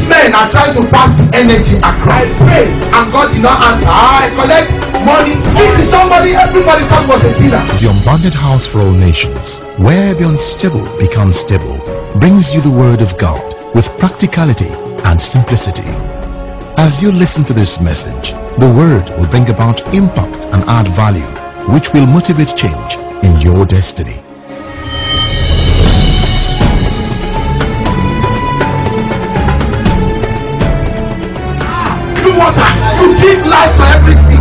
men are trying to pass the energy across. I pray and God did not answer. I collect money. This is somebody everybody thought was a sinner. The Unbounded House for All Nations, where the unstable becomes stable, brings you the Word of God with practicality and simplicity. As you listen to this message, the Word will bring about impact and add value, which will motivate change in your destiny. Water, you give life for every seed.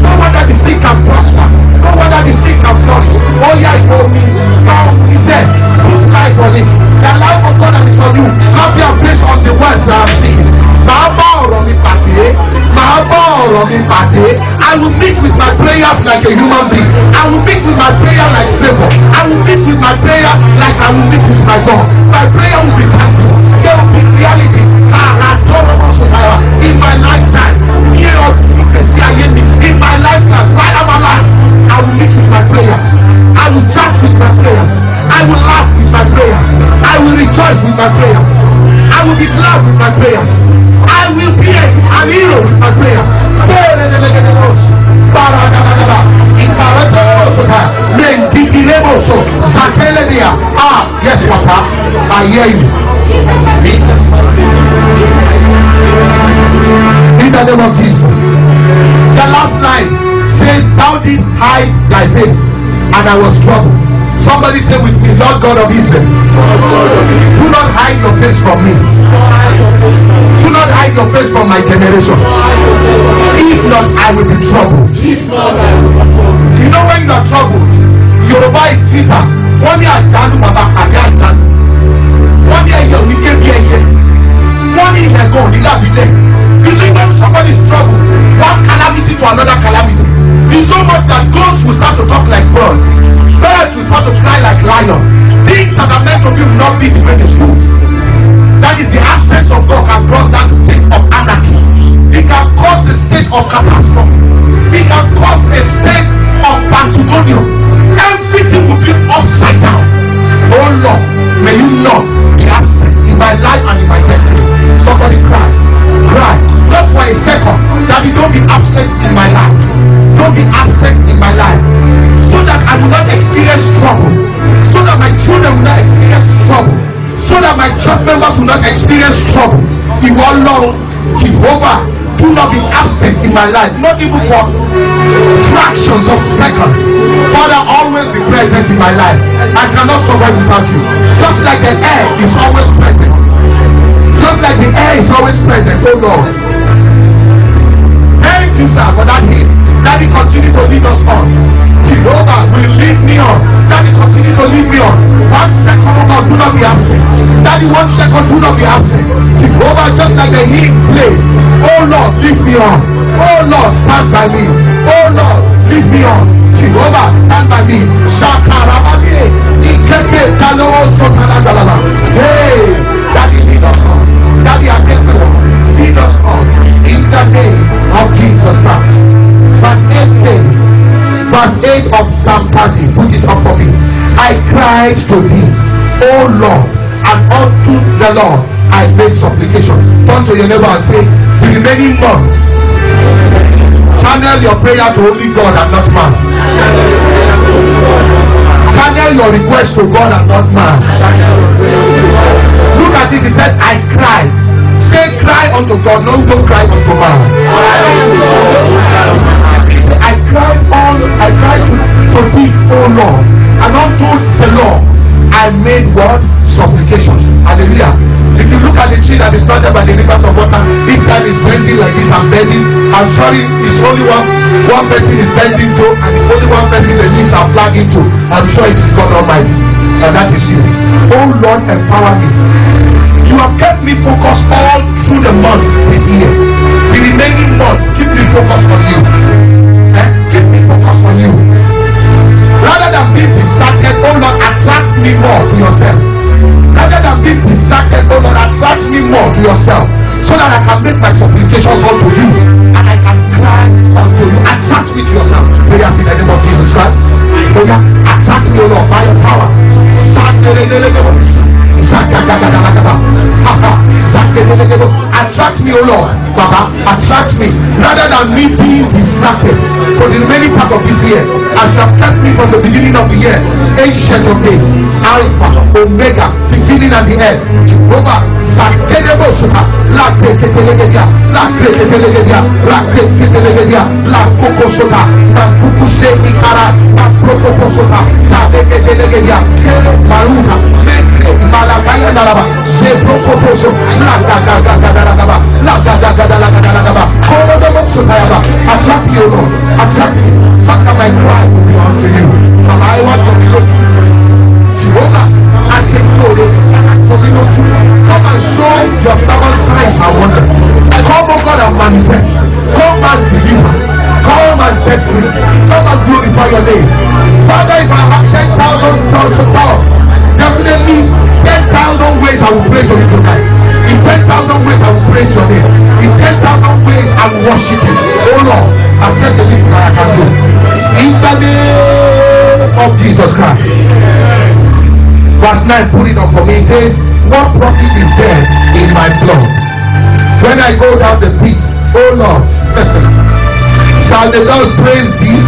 No wonder the seed can prosper. No wonder the seed can flourish. Oh yeah, it will be. Now he said, put life on it. The life of God that is on you. Happy and place on the words that I'm speaking. I will meet with my prayers like a human being. I will meet with my prayer like favor. I will meet with my prayer like I will meet with my God. My prayer will be tangible. There will be reality. In my lifetime, in my lifetime, while I'm alive, I will meet with my prayers. I will chat with my prayers. I will laugh with my prayers. I will rejoice with my prayers. I will be glad with my prayers. I will be an hero with my prayers. Yes, Papa, I hear you. In the name of Jesus. The last line says, thou did hide thy face, and I was troubled. Somebody say with me, Lord God of Israel, do not hide your face from me. Do not hide your face from my generation. If not, I will be troubled. You know when you are troubled, Yoruba is sweeter. One year Baba Ajan. 1 year we came here. 1 year ago, you see when somebody is troubled, one calamity to another calamity. It's so much that goats will start to talk like birds. Birds will start to cry like lions. Things that are meant to be will not be the way they should. That is the absence of God can cause that state of anarchy. It can cause the state of catastrophe. It can cause a state of pandemonium. Everything will be upside down. Oh Lord, may you not be absent in my life and in my destiny. Somebody cry. Cry. Not for a second. Daddy, don't be absent in my life. Don't be absent in my life. So that I will not experience trouble. So that my children will not experience trouble. So that my church members will not experience trouble. You all know Jehovah, do not be absent in my life. Not even for fractions of seconds. Father, always be present in my life. I cannot survive without you. Just like the air is always present. Just like the air is always present, oh Lord. Thank you, sir, for that hymn. Daddy, continue to lead us on. Jehovah will lead me on. Daddy, continue to lead me on. 1 second, oh God, do not be absent. Daddy, 1 second, do not be absent. Jehovah, just like the hymn plays. Oh Lord, lead me on. Oh Lord, stand by me. Oh Lord, lead me on. Jehovah, stand by me. Shakarabani. Hey, Daddy, lead us on. Daddy, I get me on. Lead us on. In the name of Jesus Christ. Verse 8 says, verse 8 of Psalm 30, put it up for me. I cried to thee, O Lord, and unto the Lord I made supplication. Turn to your neighbor and say, the remaining months, channel your prayer to only God and not man. Channel your request to God and not man. Look at it, he said, I cried. Say, cry unto God, no, don't cry unto man. He said, I cried to thee, O Lord, and unto the Lord I made what? Supplication. Hallelujah. If you look at the tree that is planted by the rivers of water, this time is bending like this. I'm bending. I'm sorry, it's only one person is bending to, and it's only one person the leaves are flagging to. I'm sure it is God Almighty, and that is you. Oh Lord, empower me. You have kept me focused all through the months this year. The remaining months, keep me focused on you. Keep me focused on you. Rather than being distracted, oh Lord, attract me more to yourself. Rather than being distracted, oh Lord, attract me more to yourself, so that I can make my supplications unto you, and I can cry unto you. Attract me to yourself. Prayers in the name of Jesus Christ. Oh yeah, attract me, oh Lord, by your power. Attract me, O Lord, Baba, attract me, rather than me being distracted for the remaining part of this year, as you have kept me from the beginning of the year. Ancient of days, Alpha, Omega, beginning and the end. Jehovah, Sakedebo Suka, La Kretelegedia, La Kretelegedia, La Kretelegedia, La Kokosota, La Kukushe Ikara, La Prokosota, La Kretelegedia, Maruka, Malakaya Nalaba, Sheprokoso, La Gagagagagaba, La Gagagagagaba, Kodobo Sotayaba. Attract me, O Lord, attract me. Saka, my cry will be unto you. Mama, I want to be with you. Jehovah, I say glory, come and show your servant signs and wonders. Come, O God, and manifest. Come and deliver. Come and set free. Come and glorify your name. Father, if I have 10,000 tons of power, definitely 10,000 ways I will pray to you tonight. In 10,000 ways I will praise your name. In 10,000 ways I will worship you. Oh Lord, accept the lift that I can do. In the name of Jesus Christ. Verse 9, put it up for me. It says, what profit is there in my blood when I go down the pit? Oh Lord, shall the Lord praise thee?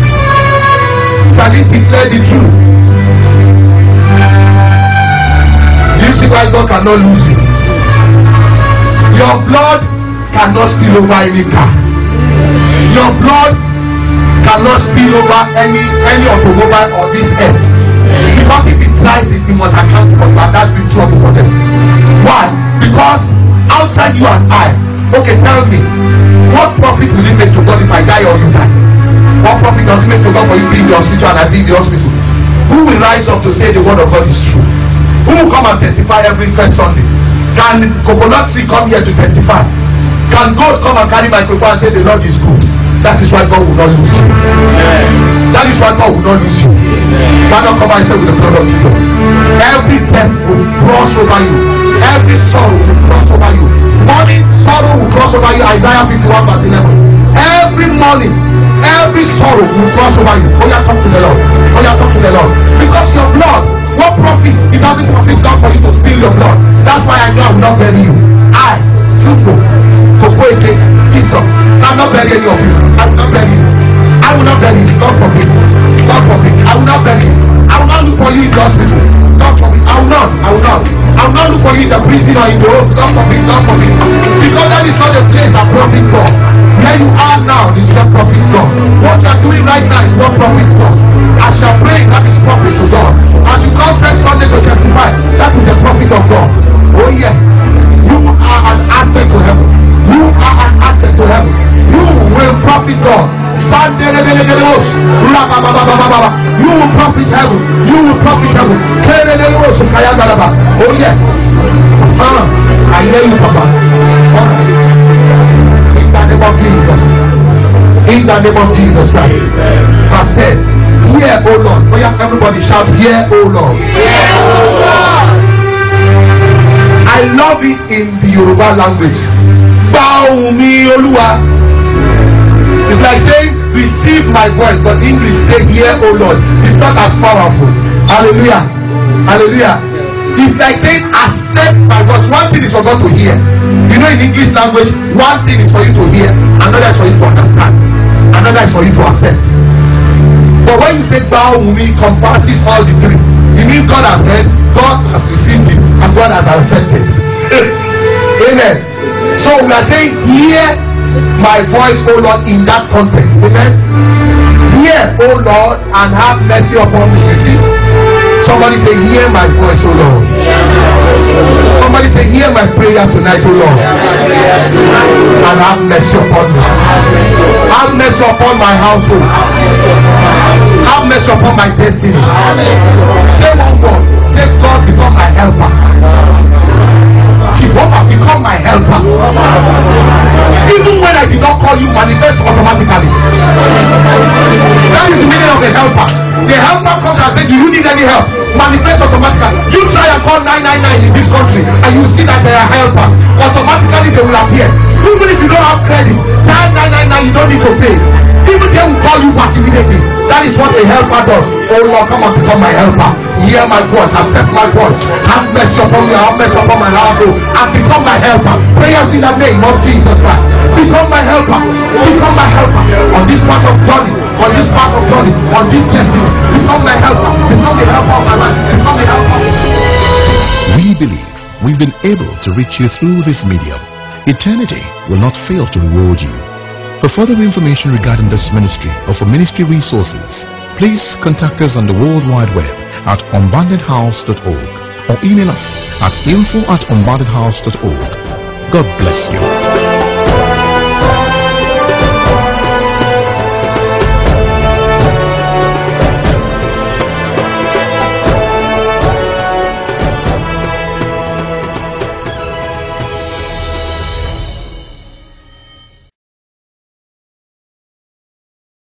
Shall he declare the truth? You see why God cannot lose you. Your blood cannot spill over any car. Your blood cannot spill over any automobile on this earth. Because if it tries it, it must account for you, and that's big trouble for them. Why? Because outside you and I, okay, tell me, what profit will it make to God if I die or you die? What profit does it make to God for you being in the hospital and I be in the hospital? Who will rise up to say the word of God is true? Who will come and testify every first Sunday? Can coconut tree come here to testify? Can God come and carry microphone and say the Lord is good? That is why God will not lose you. That is why God will not lose you. Why not come and say with the blood of Jesus? Every death will cross over you. Every sorrow will cross over you. Morning sorrow will cross over you. Isaiah 51 verse 11. Every morning, every sorrow will cross over you. Oh yeah, talk to the Lord. Oh yeah, talk to the Lord. Because your blood, what profit? It doesn't profit God for you to spill your blood. That's why I know I will not bury you. I, Jumbo, Kokoeke, Esau, I will not bury any of you. I will not bury you. I will not bury you. God forbid. God forbid. I will not bury you. I will not look for you in the hospital. God forbid. I will not. I will not. I will not look for you in the prison or in the road. God forbid. God forbid. Because that is not the place that profit God. Where you are now is what profits God. What you are doing right now is what profits God. As you are praying, that is profit to God. As you come first Sunday to testify, that is the profit of God. Oh yes, you are an asset to heaven. You are an asset to heaven. You will profit God. You will profit heaven. You will profit heaven. Oh yes. I hear you, Papa. In the name of Jesus. In the name of Jesus Christ. Verse 10. Hear, O Lord. Oh yeah, everybody shout, hear, O Lord. Hear, O Lord. I love it in the Yoruba language. Baumi Oluwa. It's like saying, receive my voice, but English say, hear, O Lord. It's not as powerful. Hallelujah. Hallelujah. It's like saying, accept my voice. One thing is for God to hear. You know, in English language, one thing is for you to hear, another is for you to understand, another is for you to accept. But when you say bow me, compasses all the three. It means God has heard, God has received it, and God has accepted. Amen. So we are saying, hear my voice, O Lord, in that context. Amen. Hear, O Lord, and have mercy upon me. You see? Somebody say, hear my voice, O Lord. Somebody say, hear my prayers tonight, O Lord. And have mercy upon me. Have mercy upon my household. Have mercy upon my destiny. Say one word. Say, God, become my helper. Jehovah, become my helper. Even when I did not call you, manifest automatically. That is the meaning of the helper. The helper comes and says, do you need any help? Manifest automatically. You try and call 999 in this country and you see that there are helpers. Automatically they will appear. Even if you don't have credit, dial 999, you don't need to pay. Even they will call you back immediately. That is what a helper does. Oh Lord, come and become my helper. Hear my voice, accept my voice. Have mercy upon me, have mercy upon my household, and become my helper. Prayers in the name of Jesus Christ. Become my helper. Become my helper. On this part of journey, on this part of journey, on this destiny. Become my helper. Become the helper of my life. Become the helper. We believe we've been able to reach you through this medium. Eternity will not fail to reward you. For further information regarding this ministry or for ministry resources, please contact us on the World Wide Web at unboundedhouse.org or email us at info@unboundedhouse.org. God bless you.